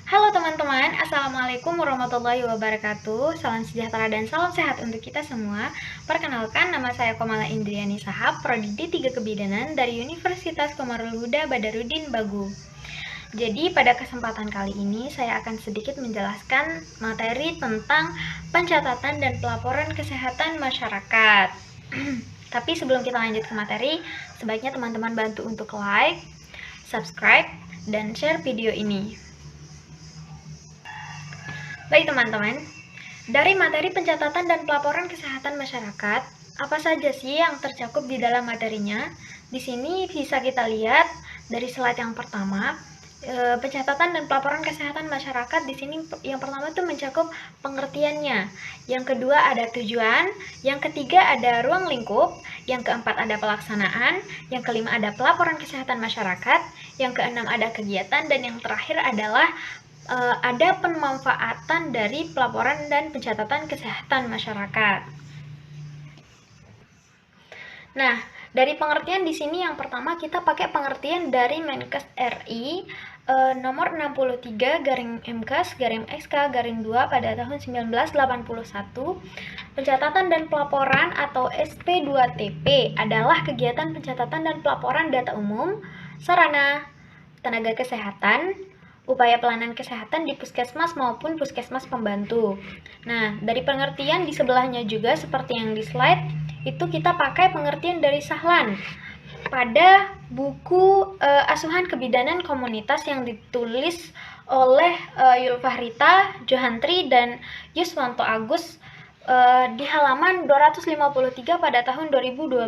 Halo teman-teman, Assalamualaikum warahmatullahi wabarakatuh. Salam sejahtera dan salam sehat untuk kita semua. Perkenalkan, nama saya Komala Indriani Sahab, Prodi D3 Kebidanan dari Universitas Komarul Huda Badarudin Bagu. Jadi pada kesempatan kali ini saya akan sedikit menjelaskan materi tentang pencatatan dan pelaporan kesehatan masyarakat. Tapi sebelum kita lanjut ke materi, sebaiknya teman-teman bantu untuk like, subscribe, dan share video ini. Baik teman-teman, dari materi pencatatan dan pelaporan kesehatan masyarakat, apa saja sih yang tercakup di dalam materinya? Di sini bisa kita lihat dari slide yang pertama, pencatatan dan pelaporan kesehatan masyarakat di sini yang pertama itu mencakup pengertiannya, yang kedua ada tujuan, yang ketiga ada ruang lingkup, yang keempat ada pelaksanaan, yang kelima ada pelaporan kesehatan masyarakat, yang keenam ada kegiatan, dan yang terakhir adalah ada pemanfaatan dari pelaporan dan pencatatan kesehatan masyarakat. Nah, dari pengertian di sini yang pertama kita pakai pengertian dari Menkes RI nomor 63/MKes/SK/2 pada tahun 1981. Pencatatan dan pelaporan atau SP2TP adalah kegiatan pencatatan dan pelaporan data umum, sarana, tenaga kesehatan, upaya pelayanan kesehatan di puskesmas maupun puskesmas pembantu. Nah, dari pengertian di sebelahnya juga seperti yang di slide, itu kita pakai pengertian dari Sahlan pada buku Asuhan Kebidanan Komunitas yang ditulis oleh Yulfahrita Johantri dan Yuswanto Agus di halaman 253 pada tahun 2012.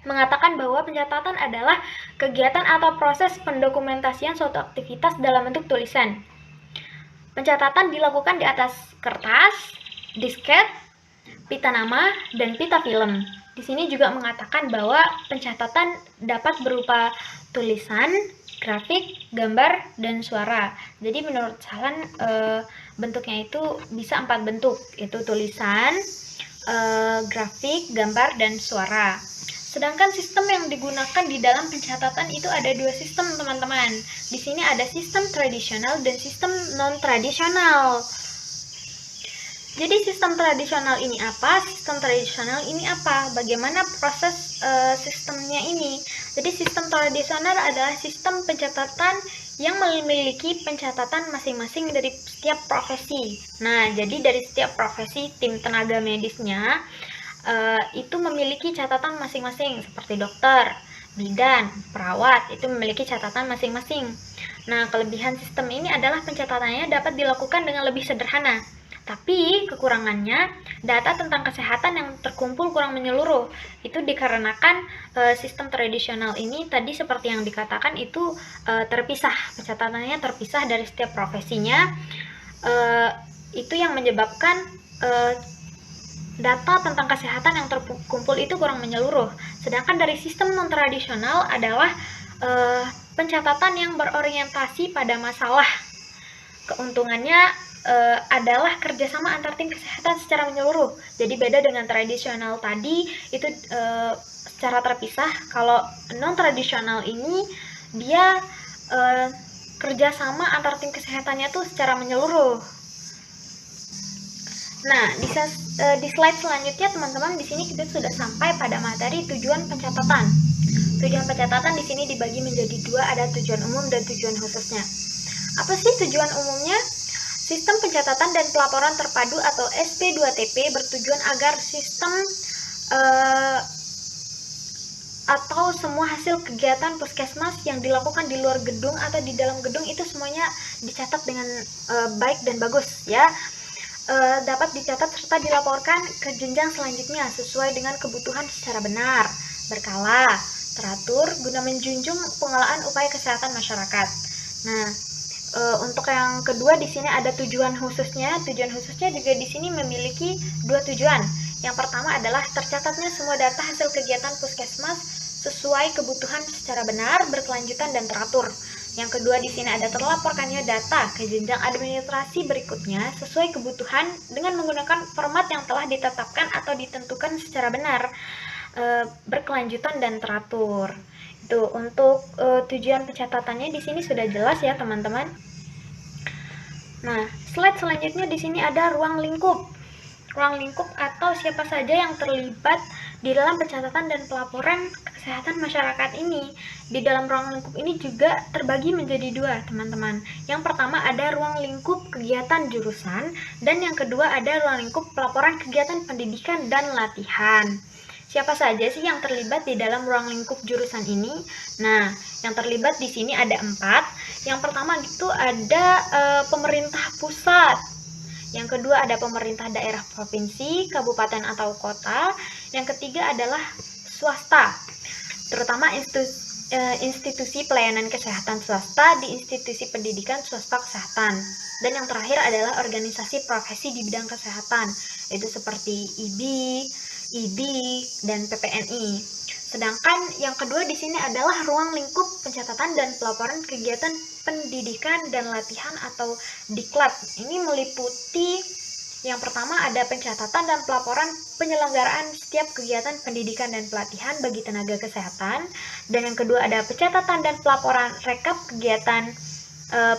Mengatakan bahwa pencatatan adalah kegiatan atau proses pendokumentasian suatu aktivitas dalam bentuk tulisan. Pencatatan dilakukan di atas kertas, disket, pita nama, dan pita film. Di sini juga mengatakan bahwa pencatatan dapat berupa tulisan, grafik, gambar, dan suara. Jadi menurut Sahlan bentuknya itu bisa 4 bentuk, yaitu tulisan, grafik, gambar, dan suara. Sedangkan sistem yang digunakan di dalam pencatatan itu ada 2 sistem, teman-teman. Di sini ada sistem tradisional dan sistem non-tradisional. Jadi sistem tradisional ini apa? Sistem tradisional ini apa? Bagaimana proses sistemnya ini? Jadi sistem tradisional adalah sistem pencatatan yang memiliki pencatatan masing-masing dari setiap profesi. Nah, jadi dari setiap profesi tim tenaga medisnya itu memiliki catatan masing-masing, seperti dokter, bidan, perawat, itu memiliki catatan masing-masing. Nah, kelebihan sistem ini adalah pencatatannya dapat dilakukan dengan lebih sederhana. Tapi kekurangannya, data tentang kesehatan yang terkumpul kurang menyeluruh. Itu dikarenakan sistem tradisional ini tadi seperti yang dikatakan itu terpisah, pencatatannya terpisah dari setiap profesinya. Itu yang menyebabkan data tentang kesehatan yang terkumpul itu kurang menyeluruh. Sedangkan dari sistem non-tradisional adalah pencatatan yang berorientasi pada masalah. Keuntungannya adalah kerjasama antar tim kesehatan secara menyeluruh. Jadi beda dengan tradisional tadi, itu secara terpisah. Kalau non-tradisional ini, dia kerjasama antar tim kesehatannya tuh secara menyeluruh. Nah, di slide selanjutnya teman-teman, di sini kita sudah sampai pada materi tujuan pencatatan. Tujuan pencatatan di sini dibagi menjadi 2, ada tujuan umum dan tujuan khususnya. Apa sih tujuan umumnya? Sistem pencatatan dan pelaporan terpadu atau SP2TP bertujuan agar sistem atau semua hasil kegiatan puskesmas yang dilakukan di luar gedung atau di dalam gedung itu semuanya dicatat dengan baik dan bagus, ya. Dapat dicatat serta dilaporkan ke jenjang selanjutnya sesuai dengan kebutuhan secara benar, berkala, teratur, guna menjunjung pengelolaan upaya kesehatan masyarakat. Nah, untuk yang kedua di sini ada tujuan khususnya. Tujuan khususnya juga di sini memiliki 2 tujuan. Yang pertama adalah tercatatnya semua data hasil kegiatan puskesmas sesuai kebutuhan secara benar, berkelanjutan, dan teratur. Yang kedua di sini ada terlaporkannya data ke jenjang administrasi berikutnya sesuai kebutuhan dengan menggunakan format yang telah ditetapkan atau ditentukan secara benar, berkelanjutan, dan teratur. Tuh, untuk tujuan pencatatannya di sini sudah jelas ya, teman-teman. Nah, slide selanjutnya di sini ada ruang lingkup. Ruang lingkup atau siapa saja yang terlibat di dalam pencatatan dan pelaporan kesehatan masyarakat ini. Di dalam ruang lingkup ini juga terbagi menjadi dua, teman-teman. Yang pertama ada ruang lingkup kegiatan jurusan, dan yang kedua ada ruang lingkup pelaporan kegiatan pendidikan dan latihan. Siapa saja sih yang terlibat di dalam ruang lingkup jurusan ini? Nah, yang terlibat di sini ada 4. Yang pertama itu ada pemerintah pusat. Yang kedua ada pemerintah daerah provinsi, kabupaten atau kota. Yang ketiga adalah swasta, terutama institusi pelayanan kesehatan swasta di institusi pendidikan swasta kesehatan. Dan yang terakhir adalah organisasi profesi di bidang kesehatan, yaitu seperti IBI, dan PPNI. Sedangkan yang kedua di sini adalah ruang lingkup pencatatan dan pelaporan kegiatan pendidikan dan latihan atau diklat. Ini meliputi yang pertama ada pencatatan dan pelaporan penyelenggaraan setiap kegiatan pendidikan dan pelatihan bagi tenaga kesehatan, dan yang kedua ada pencatatan dan pelaporan rekap kegiatan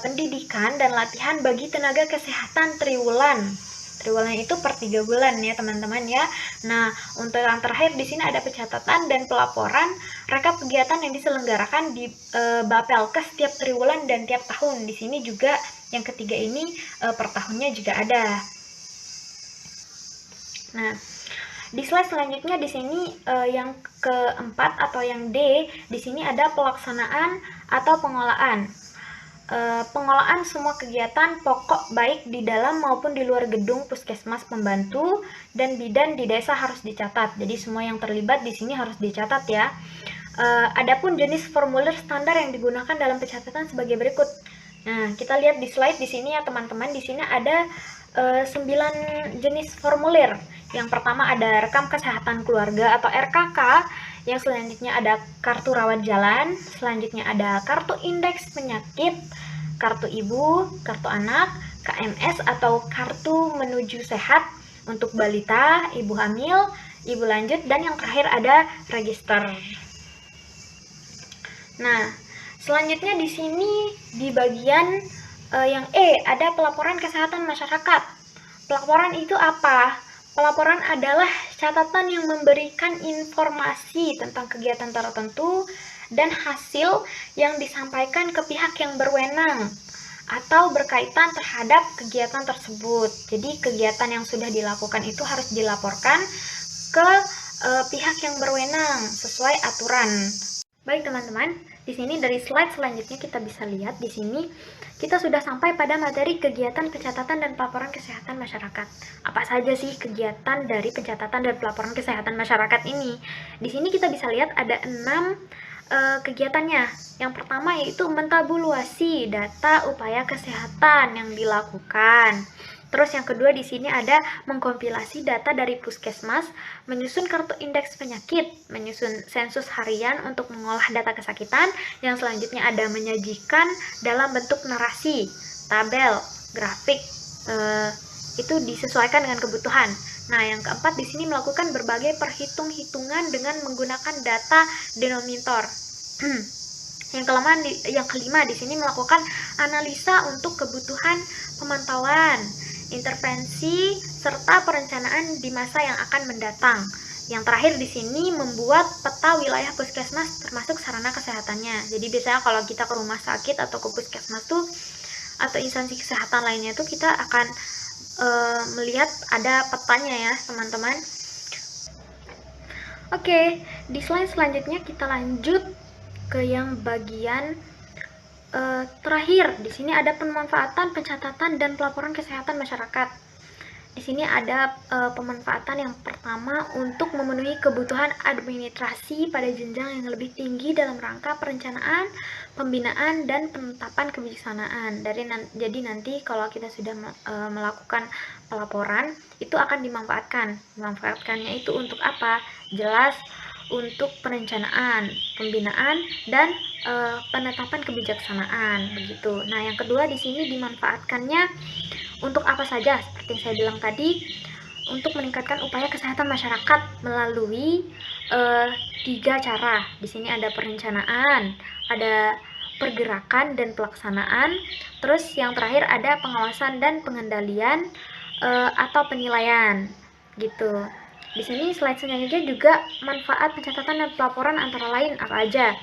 pendidikan dan latihan bagi tenaga kesehatan triwulan. Triwulan itu per 3 bulan ya, teman-teman ya. Nah, untuk yang terakhir di sini ada pencatatan dan pelaporan rekap kegiatan yang diselenggarakan di Bapelkes tiap triwulan dan tiap tahun. Di sini juga yang ketiga ini per tahunnya juga ada. Nah, di slide selanjutnya di sini yang keempat atau yang D, di sini ada pelaksanaan atau pengolahan. Pengolahan semua kegiatan pokok baik di dalam maupun di luar gedung puskesmas pembantu dan bidan di desa harus dicatat. Jadi semua yang terlibat di sini harus dicatat ya. Adapun jenis formulir standar yang digunakan dalam pencatatan sebagai berikut. Nah, kita lihat di slide di sini ya teman-teman. Di sini ada 9 jenis formulir. Yang pertama ada rekam kesehatan keluarga atau RKK. Yang selanjutnya ada kartu rawat jalan, selanjutnya ada kartu indeks penyakit, kartu ibu, kartu anak, KMS atau kartu menuju sehat untuk balita, ibu hamil, ibu lanjut, dan yang terakhir ada register. Nah, selanjutnya di sini di bagian yang E ada pelaporan kesehatan masyarakat. Pelaporan itu apa? Pelaporan adalah catatan yang memberikan informasi tentang kegiatan tertentu dan hasil yang disampaikan ke pihak yang berwenang atau berkaitan terhadap kegiatan tersebut. Jadi kegiatan yang sudah dilakukan itu harus dilaporkan ke pihak yang berwenang sesuai aturan. Baik teman-teman, di sini dari slide selanjutnya kita bisa lihat di sini kita sudah sampai pada materi kegiatan pencatatan dan pelaporan kesehatan masyarakat. Apa saja sih kegiatan dari pencatatan dan pelaporan kesehatan masyarakat ini? Di sini kita bisa lihat ada 6 kegiatannya. Yang pertama yaitu mentabulasi data upaya kesehatan yang dilakukan. Terus yang kedua di sini ada mengkompilasi data dari puskesmas, menyusun kartu indeks penyakit, menyusun sensus harian untuk mengolah data kesakitan. Yang selanjutnya ada menyajikan dalam bentuk narasi, tabel, grafik, itu disesuaikan dengan kebutuhan. Nah, yang keempat di sini melakukan berbagai perhitung-hitungan dengan menggunakan data denominator. Yang kelima di sini melakukan analisa untuk kebutuhan pemantauan, intervensi, serta perencanaan di masa yang akan mendatang. Yang terakhir di sini membuat peta wilayah puskesmas termasuk sarana kesehatannya. Jadi biasanya kalau kita ke rumah sakit atau ke puskesmas tuh atau instansi kesehatan lainnya tuh kita akan melihat ada petanya ya teman-teman. Oke, di slide selanjutnya kita lanjut ke yang bagian terakhir. Di sini ada pemanfaatan, pencatatan, dan pelaporan kesehatan masyarakat. Di sini ada pemanfaatan yang pertama untuk memenuhi kebutuhan administrasi pada jenjang yang lebih tinggi dalam rangka perencanaan, pembinaan, dan penetapan kebijaksanaan. Jadi nanti kalau kita sudah melakukan pelaporan, itu akan dimanfaatkan. Memanfaatkannya itu untuk apa? Jelas untuk perencanaan, pembinaan, dan penetapan kebijaksanaan begitu. Nah, yang kedua di sini dimanfaatkannya untuk apa saja? Seperti yang saya bilang tadi, untuk meningkatkan upaya kesehatan masyarakat melalui 3 cara. Di sini ada perencanaan, ada pergerakan dan pelaksanaan, terus yang terakhir ada pengawasan dan pengendalian atau penilaian gitu. Di sini slide selanjutnya juga manfaat pencatatan dan pelaporan antara lain apa aja.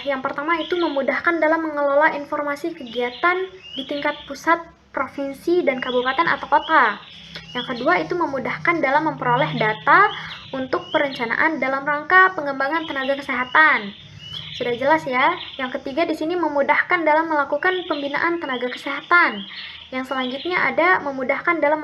Yang pertama itu memudahkan dalam mengelola informasi kegiatan di tingkat pusat, provinsi, dan kabupaten atau kota. Yang kedua itu memudahkan dalam memperoleh data untuk perencanaan dalam rangka pengembangan tenaga kesehatan. Sudah jelas ya. Yang ketiga di sini memudahkan dalam melakukan pembinaan tenaga kesehatan. Yang selanjutnya ada memudahkan dalam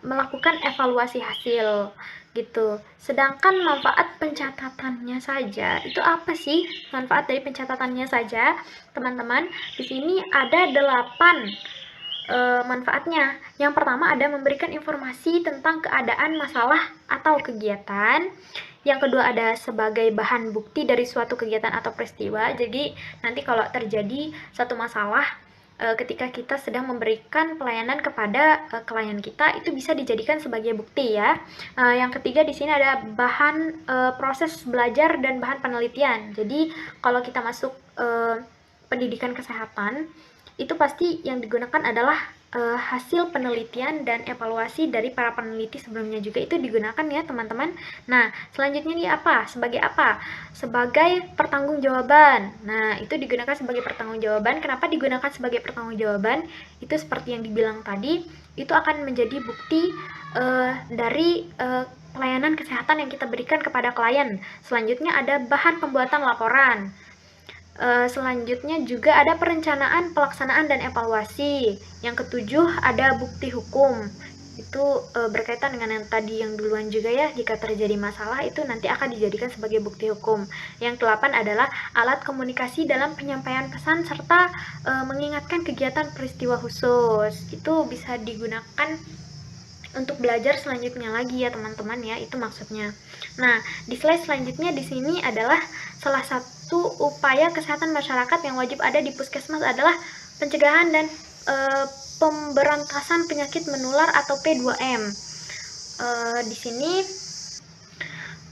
melakukan evaluasi hasil gitu. Sedangkan manfaat pencatatannya saja, itu apa sih manfaat dari pencatatannya saja, teman-teman? Di sini ada 8 manfaatnya. Yang pertama ada memberikan informasi tentang keadaan masalah atau kegiatan. Yang kedua ada sebagai bahan bukti dari suatu kegiatan atau peristiwa. Jadi nanti kalau terjadi satu masalah ketika kita sedang memberikan pelayanan kepada klien kita, itu bisa dijadikan sebagai bukti ya. Yang ketiga di sini ada bahan proses belajar dan bahan penelitian. Jadi kalau kita masuk pendidikan kesehatan, itu pasti yang digunakan adalah hasil penelitian dan evaluasi dari para peneliti sebelumnya juga itu digunakan ya teman-teman. Nah selanjutnya ini apa? Sebagai apa? Sebagai pertanggungjawaban. Nah itu digunakan sebagai pertanggungjawaban. Kenapa digunakan sebagai pertanggungjawaban? Itu seperti yang dibilang tadi, itu akan menjadi bukti dari pelayanan kesehatan yang kita berikan kepada klien. Selanjutnya ada bahan pembuatan laporan. Selanjutnya juga ada perencanaan, pelaksanaan, dan evaluasi. Yang ketujuh ada bukti hukum. Itu berkaitan dengan yang tadi yang duluan juga ya, jika terjadi masalah itu nanti akan dijadikan sebagai bukti hukum. Yang ke-8 adalah alat komunikasi dalam penyampaian pesan serta mengingatkan kegiatan peristiwa khusus. Itu bisa digunakan untuk belajar selanjutnya lagi ya teman-teman ya, itu maksudnya. Nah, di slide selanjutnya di sini adalah salah satu upaya kesehatan masyarakat yang wajib ada di puskesmas adalah pencegahan dan pemberantasan penyakit menular atau P2M. Di sini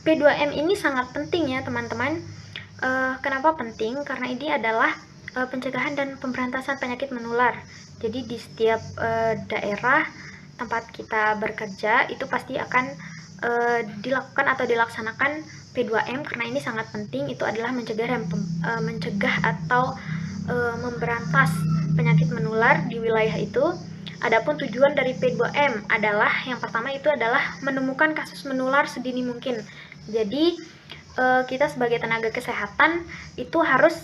P2M ini sangat penting ya teman-teman. Kenapa penting? Karena ini adalah pencegahan dan pemberantasan penyakit menular. Jadi di setiap daerah tempat kita bekerja itu pasti akan dilakukan atau dilaksanakan P2M karena ini sangat penting. Itu adalah mencegah atau memberantas penyakit menular di wilayah itu. Adapun tujuan dari P2M adalah yang pertama itu adalah menemukan kasus menular sedini mungkin. Jadi kita sebagai tenaga kesehatan itu harus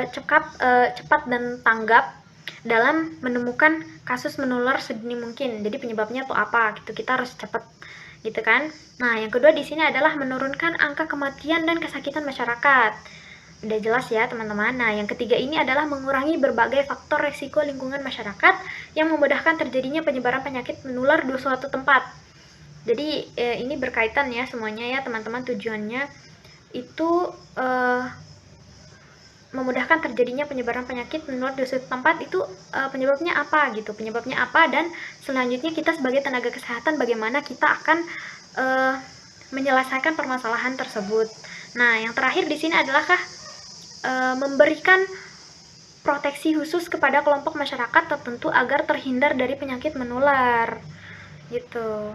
cepat dan tanggap dalam menemukan kasus menular sedini mungkin. Jadi penyebabnya tuh apa gitu, kita harus cepat gitu kan. Nah yang kedua di sini adalah menurunkan angka kematian dan kesakitan masyarakat. Udah jelas ya teman-teman. Nah yang ketiga ini adalah mengurangi berbagai faktor resiko lingkungan masyarakat yang memudahkan terjadinya penyebaran penyakit menular di suatu tempat. Jadi ini berkaitan ya semuanya ya teman-teman, tujuannya itu memudahkan terjadinya penyebaran penyakit menular di suatu tempat. Itu penyebabnya apa gitu, penyebabnya apa, dan selanjutnya kita sebagai tenaga kesehatan bagaimana kita akan menyelesaikan permasalahan tersebut. Nah yang terakhir di sini adalah memberikan proteksi khusus kepada kelompok masyarakat tertentu agar terhindar dari penyakit menular gitu.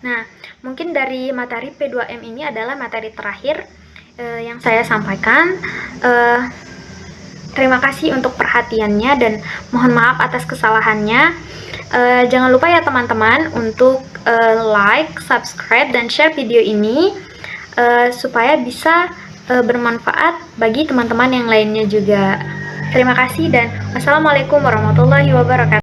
Nah mungkin dari materi P2M ini adalah materi terakhir yang saya sampaikan. Terima kasih untuk perhatiannya dan mohon maaf atas kesalahannya. Jangan lupa ya teman-teman untuk like, subscribe, dan share video ini supaya bisa bermanfaat bagi teman-teman yang lainnya juga. Terima kasih dan wassalamualaikum warahmatullahi wabarakatuh.